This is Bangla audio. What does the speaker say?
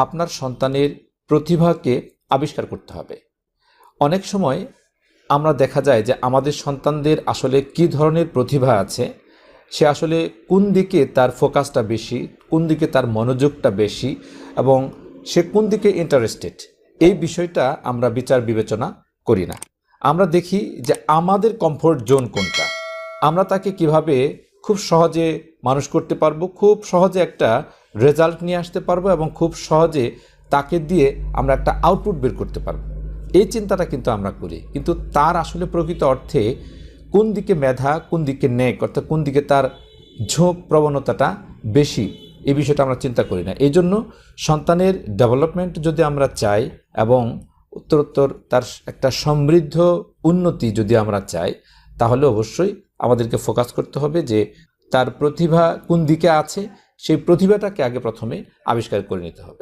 আপনার সন্তানের প্রতিভাকে আবিষ্কার করতে হবে। অনেক সময় আমরা দেখা যায় যে আমাদের সন্তানদের আসলে কী ধরনের প্রতিভা আছে, সে আসলে কোন দিকে তার ফোকাসটা বেশি, কোন দিকে তার মনোযোগটা বেশি এবং সে কোন দিকে ইন্টারেস্টেড, এই বিষয়টা আমরা বিচার বিবেচনা করি না। আমরা দেখি যে আমাদের কমফোর্ট জোন কোনটা, আমরা তাকে কিভাবে খুব সহজে মানুষ করতে পারবো, খুব সহজে একটা রেজাল্ট নিয়ে আসতে পারবো এবং খুব সহজে তাকে দিয়ে আমরা একটা আউটপুট বের করতে পারবো, এই চিন্তাটা কিন্তু আমরা করি। কিন্তু তার আসলে প্রকৃত অর্থে কোন দিকে মেধা, কোন দিকে নেক, অর্থাৎ কোন দিকে তার ঝোঁক প্রবণতাটা বেশি, এই বিষয়টা আমরা চিন্তা করি না। এই জন্য সন্তানের ডেভেলপমেন্ট যদি আমরা চাই এবং উত্তরোত্তর তার একটা সমৃদ্ধ উন্নতি যদি আমরা চাই, তাহলে অবশ্যই আমাদেরকে ফোকাস করতে হবে যে তার প্রতিভা কোন দিকে আছে, সেই প্রতিভাটাকে আগে প্রথমে আবিষ্কার করে নিতে হবে।